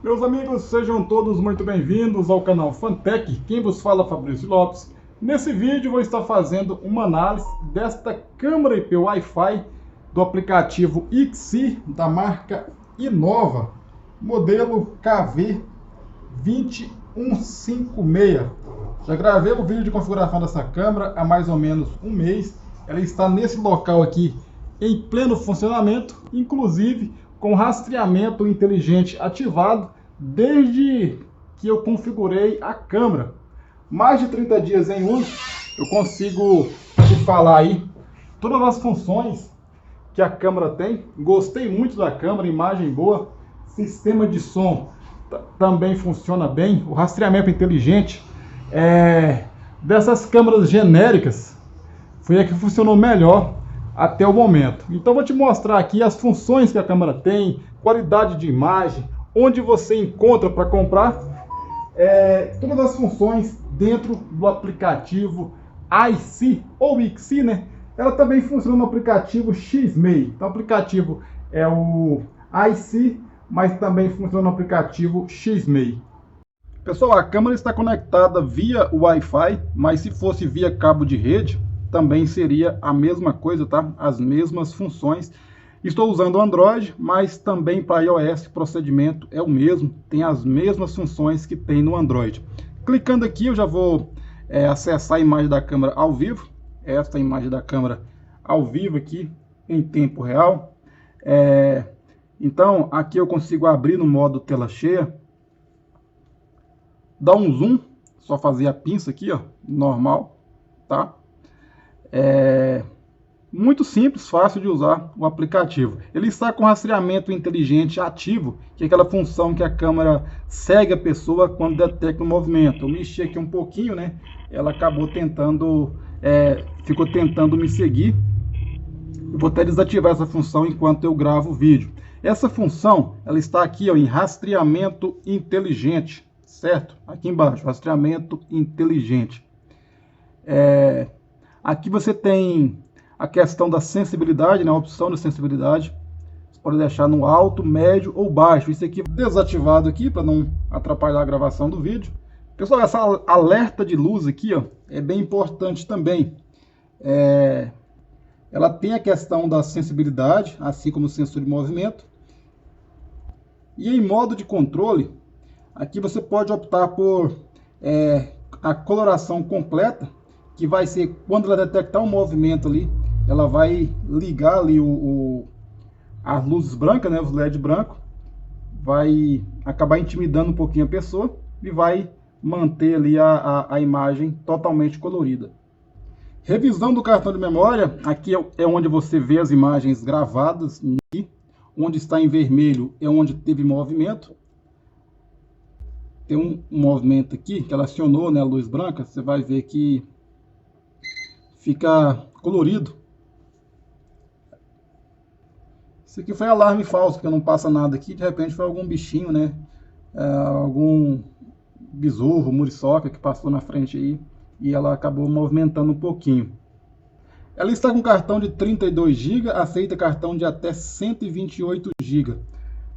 Meus amigos, sejam todos muito bem-vindos ao canal Fantech. Quem vos fala é Fabrício Lopes. Nesse vídeo vou estar fazendo uma análise desta câmera IP Wi-Fi do aplicativo Ixi da marca Innova, modelo KV2156. Já gravei o vídeo de configuração dessa câmera há mais ou menos um mês. Ela está nesse local aqui em pleno funcionamento, inclusive com rastreamento inteligente ativado desde que eu configurei a câmera. Mais de 30 dias em uso, eu consigo te falar aí todas as funções que a câmera tem. Gostei muito da câmera, imagem boa, sistema de som também funciona bem. O rastreamento inteligente dessas câmeras genéricas foi a que funcionou melhor até o momento. Então vou te mostrar aqui as funções que a câmera tem, qualidade de imagem, onde você encontra para comprar, todas as funções dentro do aplicativo Ixi ou Ixi, né? Ela também funciona no aplicativo Xmei. Então o aplicativo é o Ixi, mas também funciona no aplicativo Xmei. Pessoal, a câmera está conectada via Wi-Fi, mas se fosse via cabo de rede, também seria a mesma coisa, tá? As mesmas funções. Estou usando o Android, mas também para iOS o procedimento é o mesmo, tem as mesmas funções que tem no Android. Clicando aqui eu já vou acessar a imagem da câmera ao vivo, esta imagem da câmera ao vivo aqui em tempo real. Então aqui eu consigo abrir no modo tela cheia, dar um zoom, só fazer a pinça aqui, ó, normal, tá? Muito simples, fácil de usar o aplicativo. Ele está com rastreamento inteligente ativo, que é aquela função que a câmera segue a pessoa quando detecta o movimento. Eu mexi aqui um pouquinho, né? Ela acabou tentando, ficou tentando me seguir. Eu vou até desativar essa função enquanto eu gravo o vídeo. Essa função, ela está aqui, ó, em rastreamento inteligente, certo? Aqui embaixo, rastreamento inteligente. Aqui você tem a questão da sensibilidade, né, a opção de sensibilidade. Você pode deixar no alto, médio ou baixo. Isso aqui desativado aqui para não atrapalhar a gravação do vídeo. Pessoal, essa alerta de luz aqui, ó, é bem importante também. Ela tem a questão da sensibilidade, assim como o sensor de movimento. E em modo de controle, aqui você pode optar por a coloração completa, que vai ser quando ela detectar um movimento ali, ela vai ligar ali as luzes brancas, né, os LED branco, vai acabar intimidando um pouquinho a pessoa e vai manter ali a imagem totalmente colorida. Revisão do cartão de memória, aqui é onde você vê as imagens gravadas, onde está em vermelho é onde teve movimento. Tem um movimento aqui que ela acionou, né, a luz branca, você vai ver que fica colorido. Isso aqui foi alarme falso, porque não passa nada aqui. De repente foi algum bichinho, né? Algum besouro, muriçoca que passou na frente aí e ela acabou movimentando um pouquinho. Ela está com cartão de 32 GB, aceita cartão de até 128 GB.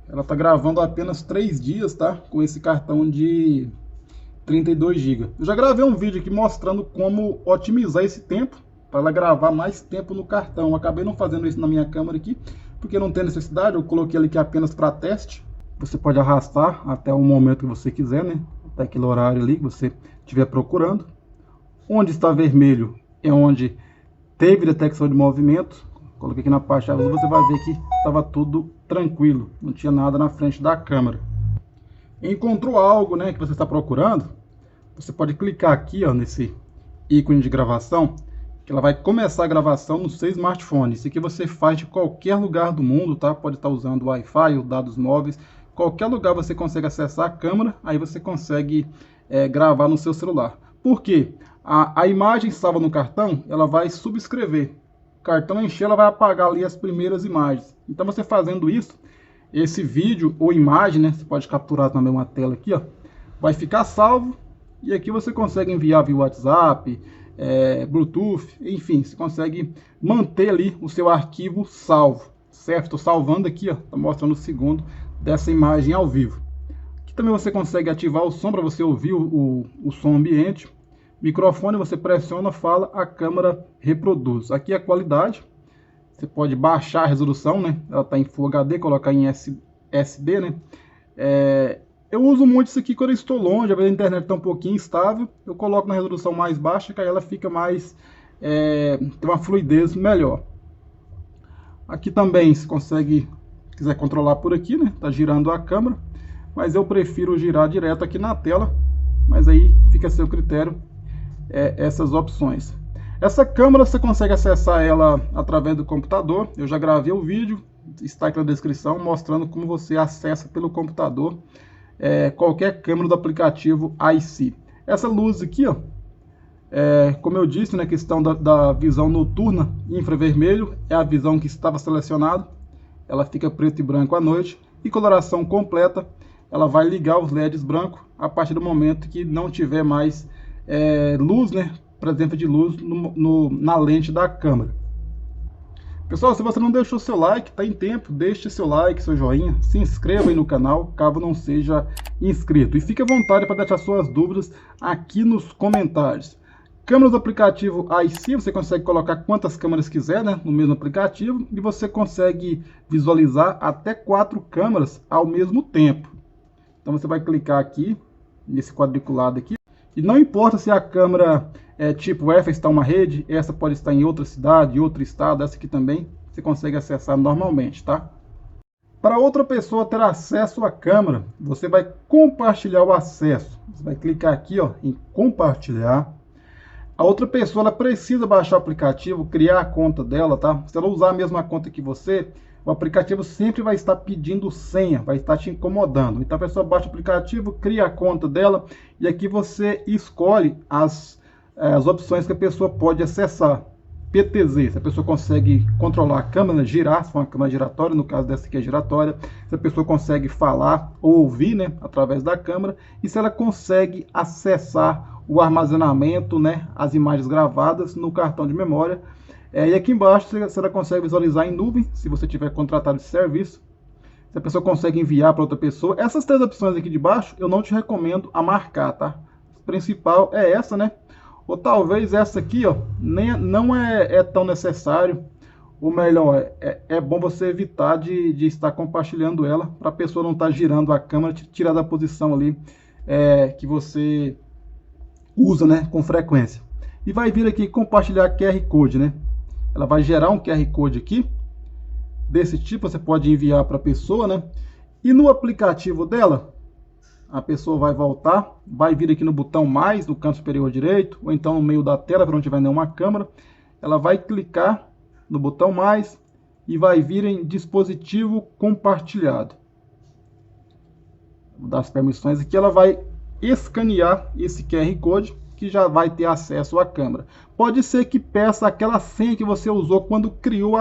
Ela está gravando apenas 3 dias, tá? Com esse cartão de 32 GB. Eu já gravei um vídeo aqui mostrando como otimizar esse tempo para ela gravar mais tempo no cartão. Eu acabei não fazendo isso na minha câmera aqui, porque não tem necessidade. Eu coloquei ele aqui apenas para teste. Você pode arrastar até o momento que você quiser, né? Até aquele horário ali que você estiver procurando. Onde está vermelho é onde teve detecção de movimento. Coloquei aqui na parte azul, você vai ver que estava tudo tranquilo, não tinha nada na frente da câmera. Encontrou algo, né, que você está procurando, você pode clicar aqui, ó, nesse ícone de gravação, que ela vai começar a gravação no seu smartphone. Isso aqui você faz de qualquer lugar do mundo, tá? Pode estar usando Wi-Fi ou dados móveis, qualquer lugar você consegue acessar a câmera, aí você consegue gravar no seu celular. Por quê? A imagem salva no cartão, ela vai subscrever. O cartão encher, ela vai apagar ali as primeiras imagens. Então você fazendo isso, esse vídeo ou imagem, né, você pode capturar também uma tela aqui, ó, vai ficar salvo e aqui você consegue enviar via WhatsApp, Bluetooth, enfim, você consegue manter ali o seu arquivo salvo, certo? Estou salvando aqui, ó, tá mostrando o segundo dessa imagem ao vivo. Aqui também você consegue ativar o som para você ouvir o som ambiente. Microfone, você pressiona, fala, a câmera reproduz. Aqui é a qualidade. Você pode baixar a resolução, né? Ela está em Full HD, colocar em SD, né? Eu uso muito isso aqui quando eu estou longe, às vezes a internet está um pouquinho instável. Eu coloco na resolução mais baixa, que aí ela fica mais... tem uma fluidez melhor. Aqui também você consegue, se quiser controlar por aqui, né? Tá girando a câmera. Mas eu prefiro girar direto aqui na tela. Mas aí fica a seu critério essas opções. Essa câmera você consegue acessar ela através do computador. Eu já gravei o vídeo, está aqui na descrição, mostrando como você acessa pelo computador qualquer câmera do aplicativo iSee. Essa luz aqui, ó, como eu disse, na questão da visão noturna, infravermelho é a visão que estava selecionada. Ela fica preto e branco à noite. E coloração completa, ela vai ligar os LEDs brancos a partir do momento que não tiver mais luz, né? Presença de luz na lente da câmera. Pessoal, se você não deixou seu like, tá em tempo, deixe seu like, seu joinha, se inscreva aí no canal, caso não seja inscrito. E fique à vontade para deixar suas dúvidas aqui nos comentários. Câmeras do aplicativo iSee, você consegue colocar quantas câmeras quiser, né, no mesmo aplicativo, e você consegue visualizar até 4 câmeras ao mesmo tempo. Então você vai clicar aqui, nesse quadriculado aqui, e não importa se a câmera tipo essa está uma rede, essa pode estar em outra cidade, outro estado, essa aqui também você consegue acessar normalmente, tá? Para outra pessoa ter acesso à câmera, você vai compartilhar o acesso. Você vai clicar aqui, ó, em compartilhar. A outra pessoa ela precisa baixar o aplicativo, criar a conta dela, tá? Se ela usar a mesma conta que você, o aplicativo sempre vai estar pedindo senha, vai estar te incomodando. Então a pessoa baixa o aplicativo, cria a conta dela e aqui você escolhe as opções que a pessoa pode acessar. PTZ, se a pessoa consegue controlar a câmera, girar, se for uma câmera giratória, no caso dessa aqui é giratória, se a pessoa consegue falar ou ouvir, né, através da câmera, e se ela consegue acessar o armazenamento, né, as imagens gravadas no cartão de memória. E aqui embaixo se ela consegue visualizar em nuvem, se você tiver contratado esse serviço, se a pessoa consegue enviar para outra pessoa. Essas 3 opções aqui de baixo eu não te recomendo a marcar, tá? A principal é essa, né? Ou talvez essa aqui, ó, não é tão necessário. Ou melhor, é bom você evitar de estar compartilhando ela, para a pessoa não estar girando a câmera, te tirar da posição ali que você usa, né, com frequência. E vai vir aqui compartilhar QR Code, né? Ela vai gerar um QR Code aqui, desse tipo, você pode enviar para a pessoa, né? E no aplicativo dela, a pessoa vai voltar, vai vir aqui no botão mais, no canto superior direito, ou então no meio da tela, para não tiver nenhuma câmera. Ela vai clicar no botão mais e vai vir em dispositivo compartilhado. Vou dar as permissões aqui, ela vai escanear esse QR Code, que já vai ter acesso à câmera. Pode ser que peça aquela senha que você usou quando criou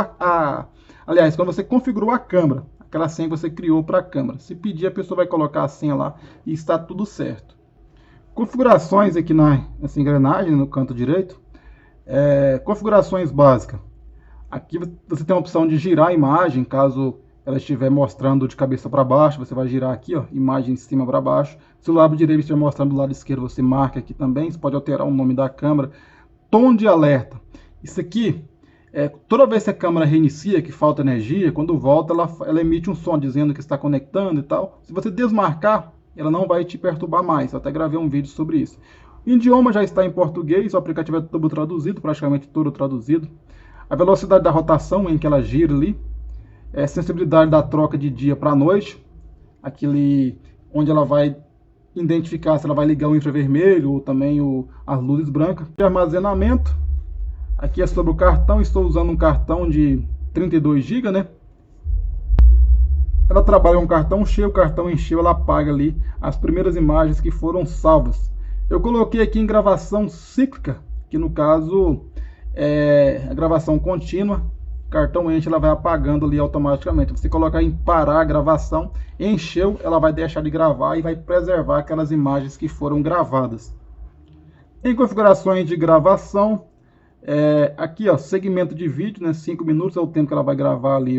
aliás, quando você configurou a câmera. Aquela senha que você criou para a câmera. Se pedir, a pessoa vai colocar a senha lá e está tudo certo. Configurações aqui nessa engrenagem, no canto direito. Configurações básicas. Aqui você tem a opção de girar a imagem, caso ela estiver mostrando de cabeça para baixo, você vai girar aqui, ó, imagem de cima para baixo. Se o lado direito estiver mostrando do lado esquerdo, você marca aqui também. Você pode alterar o nome da câmera. Tom de alerta. Isso aqui, toda vez que a câmera reinicia, que falta energia, quando volta, ela emite um som dizendo que está conectando e tal. Se você desmarcar, ela não vai te perturbar mais. Eu até gravei um vídeo sobre isso. O idioma já está em português, o aplicativo é todo traduzido, praticamente todo traduzido. A velocidade da rotação em que ela gira ali. Sensibilidade da troca de dia para noite. Aquele onde ela vai identificar se ela vai ligar o infravermelho ou também as luzes brancas. De armazenamento. Aqui é sobre o cartão. Estou usando um cartão de 32 GB, né? Ela trabalha com cartão cheio, o cartão encheu, ela apaga ali as primeiras imagens que foram salvas. Eu coloquei aqui em gravação cíclica, que no caso é a gravação contínua. O cartão enche, ela vai apagando ali automaticamente. Você colocar em parar a gravação, encheu, ela vai deixar de gravar e vai preservar aquelas imagens que foram gravadas. Em configurações de gravação, aqui ó, segmento de vídeo, né, 5 minutos é o tempo que ela vai gravar ali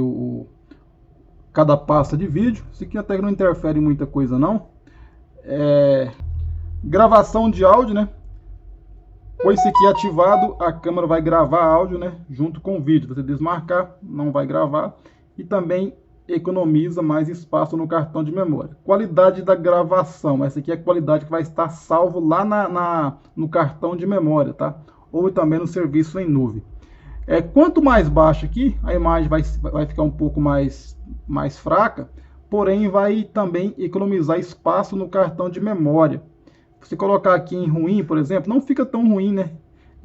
cada pasta de vídeo. Isso aqui até que não interfere em muita coisa não. Gravação de áudio, né? Com esse aqui ativado, a câmera vai gravar áudio, né, junto com o vídeo. Você desmarcar, não vai gravar. E também economiza mais espaço no cartão de memória. Qualidade da gravação. Essa aqui é a qualidade que vai estar salvo lá no cartão de memória, tá? Ou também no serviço em nuvem. Quanto mais baixo aqui, a imagem vai ficar um pouco mais fraca, porém vai também economizar espaço no cartão de memória. Se colocar aqui em ruim, por exemplo, não fica tão ruim, né?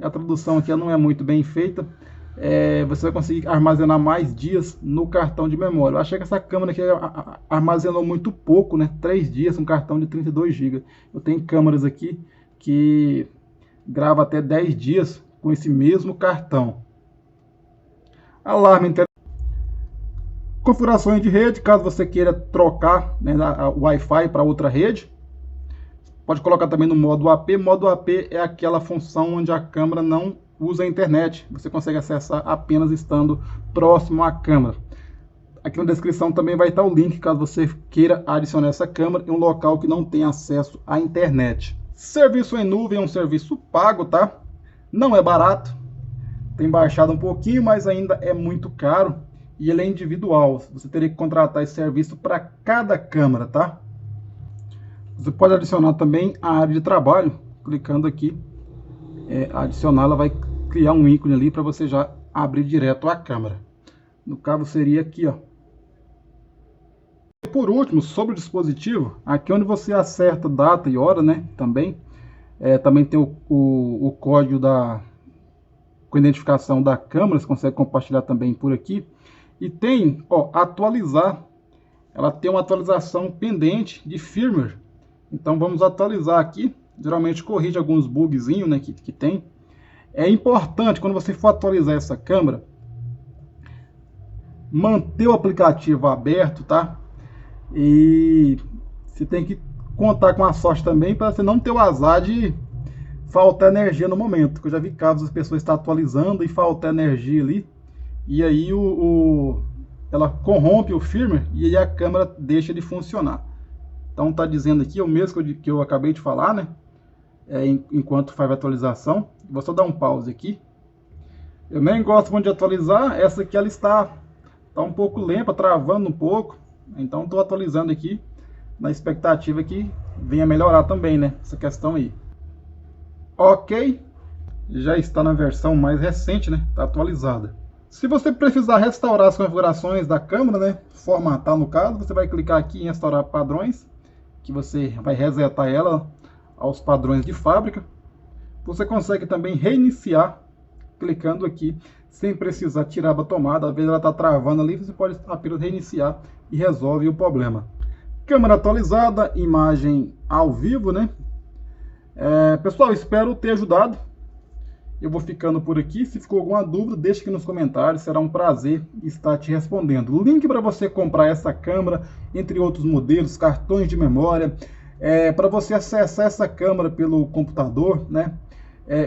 A tradução aqui não é muito bem feita. Você vai conseguir armazenar mais dias no cartão de memória. Eu achei que essa câmera aqui armazenou muito pouco, né? 3 dias, um cartão de 32 GB. Eu tenho câmeras aqui que grava até 10 dias com esse mesmo cartão. Alarme inteligente. Configurações de rede, caso você queira trocar, né, o Wi-Fi para outra rede. Pode colocar também no modo AP. Modo AP é aquela função onde a câmera não usa a internet. Você consegue acessar apenas estando próximo à câmera. Aqui na descrição também vai estar o link, caso você queira adicionar essa câmera em um local que não tem acesso à internet. Serviço em nuvem é um serviço pago, tá? Não é barato. Tem baixado um pouquinho, mas ainda é muito caro. E ele é individual. Você teria que contratar esse serviço para cada câmera, tá? Você pode adicionar também a área de trabalho, clicando aqui, adicionar, ela vai criar um ícone ali para você já abrir direto a câmera. No caso seria aqui, ó. E por último, sobre o dispositivo, aqui onde você acerta data e hora, né, também tem o código com identificação da câmera, você consegue compartilhar também por aqui. E tem, ó, atualizar, ela tem uma atualização pendente de firmware. Então vamos atualizar aqui, geralmente corrige alguns bugzinhos, né, que tem. É importante, quando você for atualizar essa câmera, manter o aplicativo aberto, tá? E você tem que contar com a sorte também, para você não ter o azar de faltar energia no momento. Porque eu já vi casos as pessoas estão atualizando e falta energia ali, e aí ela corrompe o firmware e aí a câmera deixa de funcionar. Então tá dizendo aqui, é o mesmo que eu acabei de falar, né? Enquanto faz a atualização. Vou só dar um pause aqui. Eu nem gosto muito de atualizar. Essa aqui ela está um pouco lenta, travando um pouco. Então estou atualizando aqui, na expectativa que venha melhorar também, né? Essa questão aí. Ok. Já está na versão mais recente, né? Está atualizada. Se você precisar restaurar as configurações da câmera, né? Formatar no caso, você vai clicar aqui em restaurar padrões, que você vai resetar ela aos padrões de fábrica. Você consegue também reiniciar clicando aqui, sem precisar tirar a tomada. Às vezes ela está travando ali, você pode apenas reiniciar e resolve o problema. Câmera atualizada, imagem ao vivo, né? Pessoal, espero ter ajudado. Eu vou ficando por aqui. Se ficou alguma dúvida, deixe aqui nos comentários. Será um prazer estar te respondendo. O link para você comprar essa câmera, entre outros modelos, cartões de memória, para você acessar essa câmera pelo computador, né?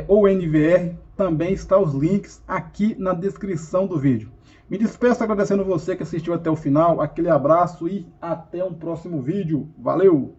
Ou NVR, também está os links aqui na descrição do vídeo. Me despeço agradecendo você que assistiu até o final. Aquele abraço e até um próximo vídeo. Valeu!